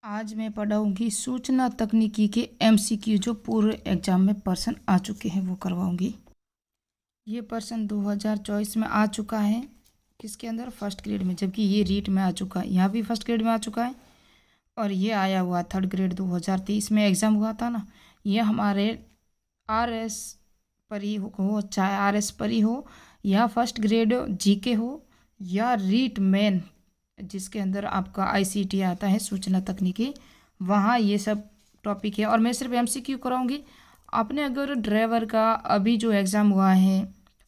आज मैं पढ़ाऊंगी सूचना तकनीकी के एमसीक्यू जो पूर्व एग्जाम में पर्सन आ चुके हैं वो करवाऊंगी। ये पर्सन 2024 में आ चुका है, किसके अंदर, फर्स्ट ग्रेड में, जबकि ये रीट में आ चुका है, यहाँ भी फर्स्ट ग्रेड में आ चुका है। और ये आया हुआ थर्ड ग्रेड 2023 में एग्ज़ाम हुआ था ना। ये हमारे आर एस पर ही हो, चाहे आर एस पर ही हो या फर्स्ट ग्रेड जीके हो या रीट मेन जिसके अंदर आपका आईसीटी आता है सूचना तकनीकी, वहाँ ये सब टॉपिक है। और मैं सिर्फ एमसीक्यू कराऊंगी। आपने अगर ड्राइवर का अभी जो एग्ज़ाम हुआ है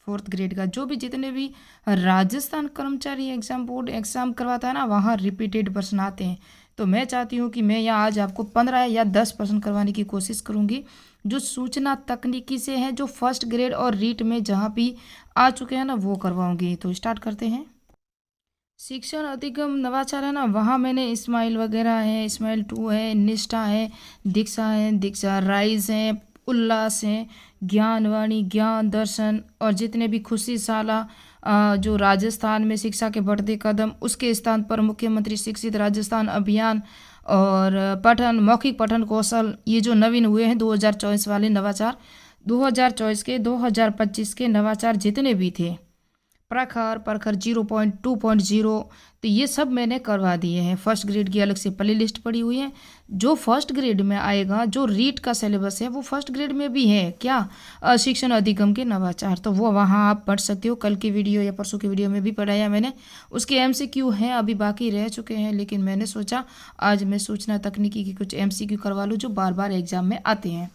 फोर्थ ग्रेड का, जो भी जितने भी राजस्थान कर्मचारी एग्जाम बोर्ड एग्ज़ाम करवाता है ना, वहाँ रिपीटेड पर्सन आते हैं। तो मैं चाहती हूँ कि मैं यहाँ आज आपको 15 या 10% करवाने की कोशिश करूँगी जो सूचना तकनीकी से है, जो फर्स्ट ग्रेड और रीट में जहाँ भी आ चुके हैं ना वो करवाऊँगी। तो स्टार्ट करते हैं। शिक्षण अधिगम नवाचार है ना, वहाँ मैंने इस्माइल वगैरह है, इस्माइल 2 है, निष्ठा है, दीक्षा राइज है, उल्लास है, ज्ञानवाणी, ज्ञान दर्शन और जितने भी खुशी साला जो राजस्थान में शिक्षा के बढ़ते कदम, उसके स्थान पर मुख्यमंत्री शिक्षित राजस्थान अभियान और पठन मौखिक पठन कौशल, ये जो नवीन हुए हैं 2024 वाले नवाचार, 2024 के 2025 के नवाचार जितने भी थे, प्रखर प्रखर 0.2.0, तो ये सब मैंने करवा दिए हैं। फर्स्ट ग्रेड की अलग से प्ले लिस्ट पड़ी हुई है। जो फर्स्ट ग्रेड में आएगा, जो रीट का सिलेबस है वो फर्स्ट ग्रेड में भी है क्या, शिक्षण अधिगम के नवाचार, तो वो वहाँ आप पढ़ सकते हो। कल की वीडियो या परसों की वीडियो में भी पढ़ाया मैंने। उसके एमसीक्यू हैं, अभी बाकी रह चुके हैं, लेकिन मैंने सोचा आज मैं सूचना तकनीकी की कुछ एमसीक्यू करवा लूँ जो बार बार एग्जाम में आते हैं।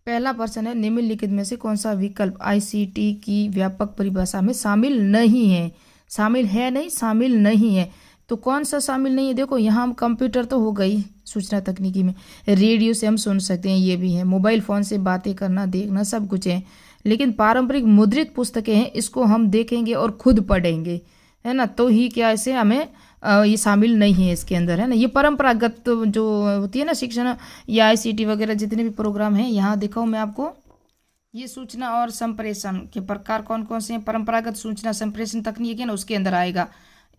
पहला प्रश्न है, निम्नलिखित में से कौन सा विकल्प आईसीटी की व्यापक परिभाषा में शामिल नहीं है। शामिल है नहीं, शामिल नहीं है, तो कौन सा शामिल नहीं है। देखो यहाँ हम कंप्यूटर तो हो गई सूचना तकनीकी में, रेडियो से हम सुन सकते हैं, ये भी है, मोबाइल फ़ोन से बातें करना देखना सब कुछ है, लेकिन पारंपरिक मुद्रित पुस्तकें हैं, इसको हम देखेंगे और खुद पढ़ेंगे, है ना, तो ही क्या ऐसे हमें ये शामिल नहीं है इसके अंदर, है ना। ये परंपरागत जो होती है ना शिक्षण या आईसीटी वगैरह जितने भी प्रोग्राम हैं, यहाँ देखो मैं आपको ये सूचना और संप्रेषण के प्रकार कौन कौन से हैं। परंपरागत सूचना संप्रेषण तकनीक है ना, उसके अंदर आएगा।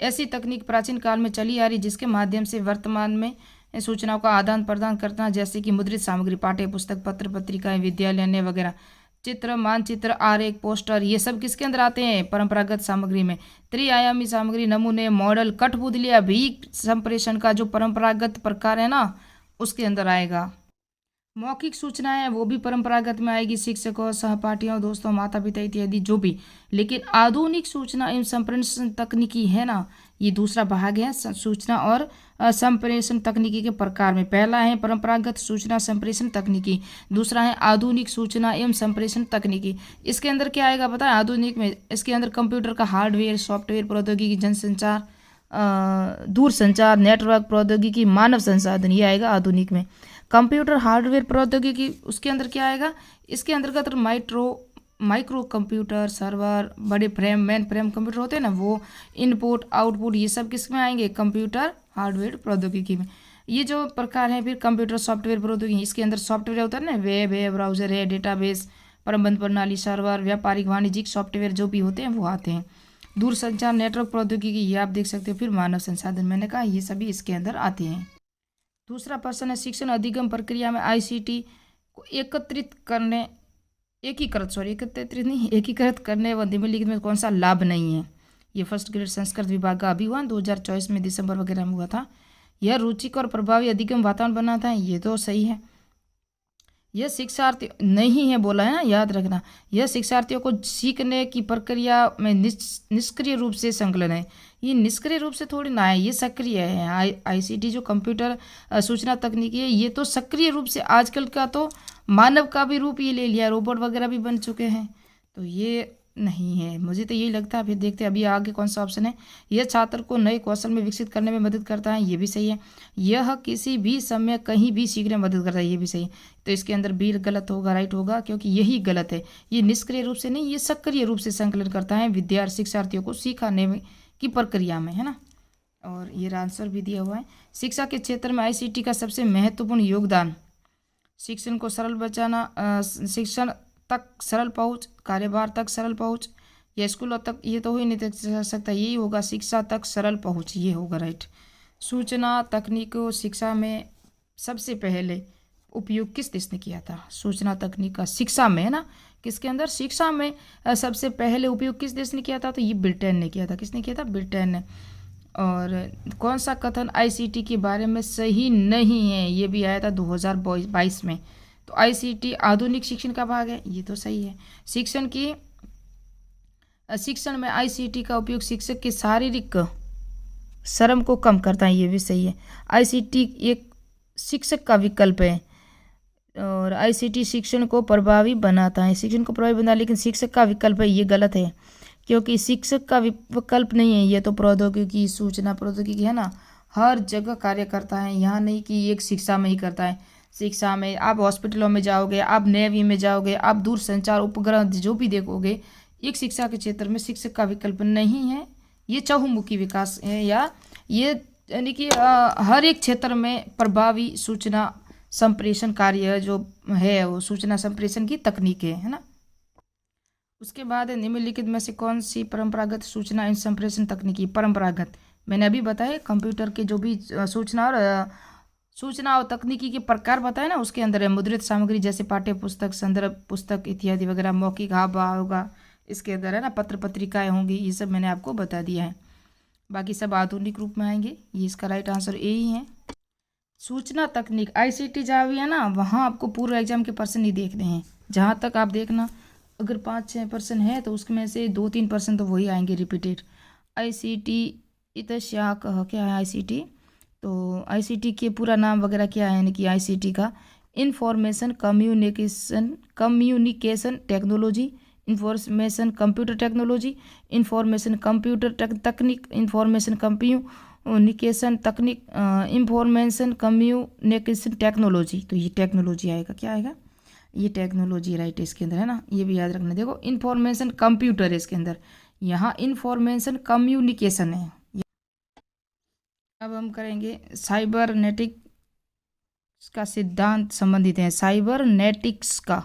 ऐसी तकनीक प्राचीन काल में चली आ रही जिसके माध्यम से वर्तमान में सूचनाओं का आदान प्रदान करना, जैसे कि मुद्रित सामग्री, पाठ्य पुस्तक, पत्र पत्रिकाएं, विद्यालय वगैरह, चित्र, मानचित्र, आरेख, पोस्टर, ये सब किसके अंदर आते हैं, परंपरागत सामग्री में। त्रिआयामी सामग्री, नमूने, मॉडल, कठपुतलियां भी संप्रेषण का जो परंपरागत प्रकार है ना उसके अंदर आएगा। मौखिक सूचनाएं हैं वो भी परंपरागत में आएगी, शिक्षकों, सहपाठियों, दोस्तों, माता पिता इत्यादि जो भी। लेकिन आधुनिक सूचना एवं संप्रेषण तकनीकी है ना, ये दूसरा भाग है सूचना और संप्रेषण तकनीकी के प्रकार में। पहला है परंपरागत सूचना संप्रेषण तकनीकी, दूसरा है आधुनिक सूचना एवं संप्रेषण तकनीकी। इसके अंदर क्या आएगा पता है, आधुनिक में इसके अंदर कंप्यूटर का हार्डवेयर, सॉफ्टवेयर, प्रौद्योगिकी, जनसंचार, दूर संचार, नेटवर्क प्रौद्योगिकी, मानव संसाधन, ये आएगा आधुनिक में। कंप्यूटर हार्डवेयर प्रौद्योगिकी, उसके अंदर क्या आएगा, इसके अंतर्गत माइक्रो कंप्यूटर, सर्वर, बड़े फ्रेम, मेन फ्रेम कंप्यूटर होते हैं ना वो, इनपुट आउटपुट, ये सब किस में आएंगे, कंप्यूटर हार्डवेयर प्रौद्योगिकी में। ये जो प्रकार है फिर कंप्यूटर सॉफ्टवेयर प्रौद्योगिकी, इसके अंदर सॉफ्टवेयर होता है ना, वेब है, ब्राउजर है, डेटाबेस, प्रबंध प्रणाली, सर्वर, व्यापारिक वाणिज्यिक सॉफ्टवेयर जो भी होते हैं वो आते हैं। दूरसंचार, नेटवर्क प्रौद्योगिकी, ये आप देख सकते हो। फिर मानव संसाधन, मैंने कहा ये सभी इसके अंदर आते हैं। दूसरा प्रश्न है, शिक्षण अधिगम प्रक्रिया में आईसीटी को एकीकृत करने व निम्नलिखित में कौन सा लाभ नहीं है। ये फर्स्ट ग्रेड संस्कृत विभाग का अभी हुआ 2024 में दिसंबर वगैरह में हुआ था। यह रुचिकर और प्रभावी अधिगम वातावरण बनाता है, ये तो सही है। यह शिक्षार्थी नहीं है बोला है ना, याद रखना, यह शिक्षार्थियों को सीखने की प्रक्रिया में निष्क्रिय रूप से संकलन है। ये निष्क्रिय रूप से थोड़ी ना है, ये सक्रिय है। आईसीटी जो कंप्यूटर सूचना तकनीकी है, ये तो सक्रिय रूप से, आजकल का तो मानव का भी रूप ये ले लिया, रोबोट वगैरह भी बन चुके हैं, तो ये नहीं है, मुझे तो यही लगता है। फिर देखते हैं अभी आगे कौन सा ऑप्शन है। यह छात्र को नए कौशल में विकसित करने में मदद करता है, ये भी सही है। यह किसी भी समय कहीं भी सीखने में मदद करता है, ये भी सही है। तो इसके अंदर बी गलत होगा, राइट होगा, क्योंकि यही गलत है। ये निष्क्रिय रूप से नहीं, ये सक्रिय रूप से संकलन करता है शिक्षार्थियों को सिखाने में की प्रक्रिया में, है ना। और ये आंसर भी दिया हुआ है। शिक्षा के क्षेत्र में आईसीटी का सबसे महत्वपूर्ण योगदान, शिक्षण को सरल बचाना, शिक्षण तक सरल पहुंच, कार्यभार तक सरल पहुंच, या स्कूलों तक, ये तो हो ही नहीं सकता, यही होगा शिक्षा तक सरल पहुंच, ये होगा राइट। सूचना तकनीक शिक्षा में सबसे पहले उपयोग किस देश ने किया था? सूचना तकनीक का शिक्षा में, है ना, किसके अंदर, शिक्षा में सबसे पहले उपयोग किस देश ने किया था? तो ये ब्रिटेन ने किया था। किसने किया था? ब्रिटेन ने। और कौन सा कथन आईसीटी के बारे में सही नहीं है? ये भी आया था 2022 में। तो आईसीटी आधुनिक शिक्षण का भाग है, ये तो सही है। शिक्षण में आईसीटी का उपयोग शिक्षक के शारीरिक श्रम को कम करता है, ये भी सही है। आईसीटी एक शिक्षक का विकल्प है और आईसीटी शिक्षण को प्रभावी बनाता है। शिक्षण को प्रभावी बनाता है, लेकिन शिक्षक का विकल्प है, ये गलत है, क्योंकि शिक्षक का विकल्प नहीं है। ये तो प्रौद्योगिकी, सूचना प्रौद्योगिकी है ना, हर जगह कार्य करता है। यहाँ नहीं कि एक शिक्षा में ही करता है। शिक्षा में आप हॉस्पिटलों में जाओगे, आप नेवी में जाओगे, आप दूरसंचार उपग्रह जो भी देखोगे, एक शिक्षा के क्षेत्र में शिक्षक का विकल्प नहीं है। ये चहुमुखी विकास है, या ये यानी कि हर एक क्षेत्र में प्रभावी सूचना संप्रेषण कार्य जो है वो सूचना संप्रेषण की तकनीक है ना। उसके बाद निम्नलिखित में से कौन सी परंपरागत सूचना एवं संप्रेषण तकनीकी? परंपरागत मैंने अभी बताया, कंप्यूटर के जो भी सूचना और तकनीकी के प्रकार बताए ना, उसके अंदर है मुद्रित सामग्री जैसे पाठ्य पुस्तक, संदर्भ पुस्तक इत्यादि वगैरह, मौखिक हाव भाव होगा इसके अंदर, है ना, पत्र पत्रिकाएं होंगी, ये सब मैंने आपको बता दिया है। बाकी सब आधुनिक रूप में आएंगे। ये इसका राइट आंसर ए ही है। सूचना तकनीक आईसीटी जहाँ भी है ना, वहाँ आपको पूर्व एग्जाम के पर्सन नहीं देखने हैं। जहाँ तक आप देखना, अगर 5-6% है तो उसमें से 2-3% तो वही आएंगे रिपीटेड। आईसीटी इतश्या क्या है आईसीटी? तो आईसीटी के पूरा नाम वगैरह क्या है, यानी कि आईसीटी का information communication technology, information computer technology, information computer तकनीक, इंफॉर्मेशन कम्युनिकेशन तकनीक, इंफॉर्मेशन कम्युनिकेशन टेक्नोलॉजी। तो ये टेक्नोलॉजी आएगा, क्या आएगा? ये टेक्नोलॉजी राइट है इसके अंदर, है ना, ये भी याद रखना। देखो इंफॉर्मेशन कंप्यूटर है इसके अंदर, यहाँ इंफॉर्मेशन कम्युनिकेशन है। अब हम करेंगे साइबरनेटिक्स का सिद्धांत संबंधित है, साइबरनेटिक्स का।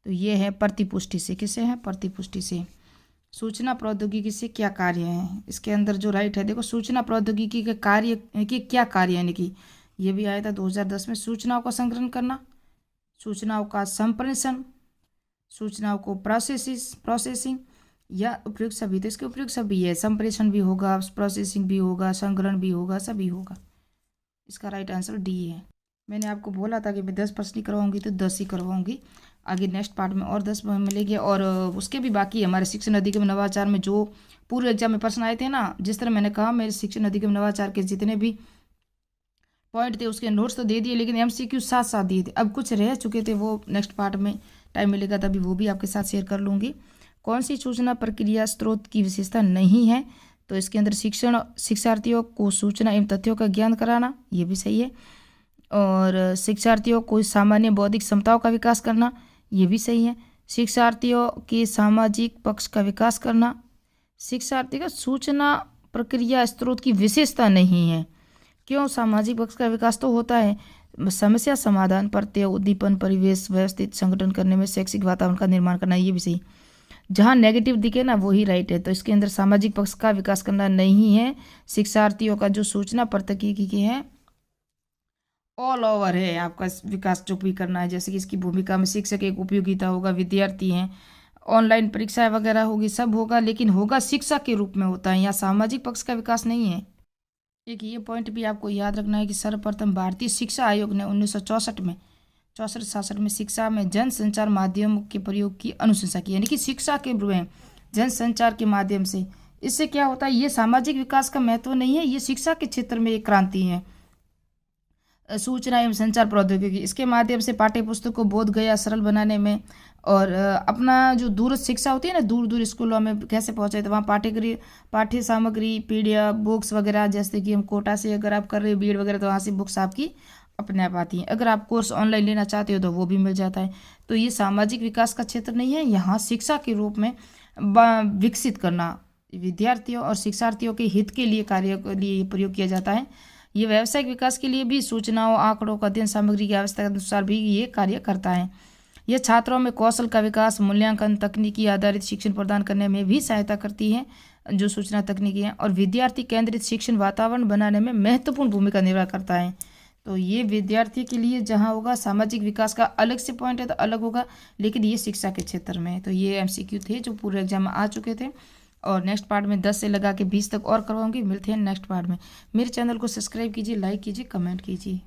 तो ये है प्रतिपुष्टि से, किसे है? प्रतिपुष्टि से। सूचना प्रौद्योगिकी से क्या कार्य है? इसके अंदर जो राइट है, देखो सूचना प्रौद्योगिकी के कार्य के क्या कार्य, यानी कि ये भी आया था 2010 में। सूचनाओं का संग्रहण करना, सूचनाओं का संप्रेषण, सूचनाओं को प्रोसेसिंग या उपयोग सभी। तो इसके उपयोग सभी है, संप्रेषण भी होगा, प्रोसेसिंग भी होगा, संग्रहण भी होगा, सभी होगा। इसका राइट आंसर डी है। मैंने आपको बोला था कि मैं 10 प्रश्न करवाऊंगी तो 10 ही करवाऊंगी। आगे नेक्स्ट पार्ट में और 10 मिलेंगे, और उसके भी बाकी हमारे शिक्षण अधिगम नवाचार में जो पूर्व एग्जाम में प्रश्न आए थे ना, जिस तरह मैंने कहा मेरे शिक्षण अधिगम नवाचार के जितने भी पॉइंट थे उसके नोट्स तो दे दिए, लेकिन एमसीक्यू साथ साथ दिए थे। अब कुछ रह चुके थे, वो नेक्स्ट पार्ट में टाइम मिलेगा तभी वो भी आपके साथ शेयर कर लूँगी। कौन सी सूचना प्रक्रिया स्रोत की विशेषता नहीं है? तो इसके अंदर शिक्षार्थियों को सूचना एवं तथ्यों का ज्ञान कराना, ये भी सही है। और शिक्षार्थियों को सामान्य बौद्धिक क्षमताओं का विकास करना, ये भी सही है। शिक्षार्थियों के सामाजिक पक्ष का विकास करना, शिक्षार्थी का सूचना प्रक्रिया स्रोत की विशेषता नहीं है। क्यों? सामाजिक पक्ष का विकास तो होता है, समस्या समाधान, प्रत्यय, उद्दीपन, परिवेश व्यवस्थित संगठन करने में शैक्षिक वातावरण का निर्माण करना, ये भी सही। जहाँ नेगेटिव दिखे ना वही राइट है। तो इसके अंदर सामाजिक पक्ष का विकास करना नहीं है। शिक्षार्थियों का जो सूचना प्रौद्योगिकी है ऑल ओवर है, आपका विकास जो भी करना है, जैसे कि इसकी भूमिका में शिक्षक एक उपयोगिता होगा, विद्यार्थी हैं, ऑनलाइन परीक्षाएं वगैरह होगी, सब होगा, लेकिन होगा शिक्षा के रूप में होता है, यहाँ सामाजिक पक्ष का विकास नहीं है। एक ये पॉइंट भी आपको याद रखना है कि सर्वप्रथम भारतीय शिक्षा आयोग ने 1964 में 64-66 में शिक्षा में जन संचार माध्यम के प्रयोग की अनुशंसा की, यानी कि शिक्षा के में जन संचार के माध्यम से। इससे क्या होता है? ये सामाजिक विकास का महत्व नहीं है, ये शिक्षा के क्षेत्र में एक क्रांति है। सूचना एवं संचार प्रौद्योगिकी, इसके माध्यम से पाठ्य पुस्तक को बोध गया सरल बनाने में, और अपना जो दूरस्थ शिक्षा होती है ना, दूर दूर स्कूलों में कैसे पहुंचे, तो वहाँ पाठ्य सामग्री पीडीएफ बुक्स वगैरह, जैसे कि हम कोटा से अगर आप कर रहे हो बीएड वगैरह तो वहाँ से बुक्स आपकी अपने आप आती हैं। अगर आप कोर्स ऑनलाइन लेना चाहते हो तो वो भी मिल जाता है। तो ये सामाजिक विकास का क्षेत्र नहीं है, यहाँ शिक्षा के रूप में विकसित करना, विद्यार्थियों और शिक्षार्थियों के हित के लिए कार्य के लिए प्रयोग किया जाता है। ये व्यावसायिक विकास के लिए भी सूचनाओं, आंकड़ों, अध्ययन सामग्री की आवश्यकता के अनुसार भी ये कार्य करता है। यह छात्रों में कौशल का विकास, मूल्यांकन, तकनीकी आधारित शिक्षण प्रदान करने में भी सहायता करती है। जो सूचना तकनीकी हैं, और विद्यार्थी केंद्रित शिक्षण वातावरण बनाने में महत्वपूर्ण भूमिका निर्वाह करता है। तो ये विद्यार्थी के लिए जहाँ होगा, सामाजिक विकास का अलग से पॉइंट है तो अलग होगा, लेकिन ये शिक्षा के क्षेत्र में है। तो ये MCQ थे जो पूरे एग्जाम में आ चुके थे, और नेक्स्ट पार्ट में 10 से लगा के 20 तक और करवाऊंगी। मिलते हैं नेक्स्ट पार्ट में। मेरे चैनल को सब्सक्राइब कीजिए, लाइक कीजिए, कमेंट कीजिए।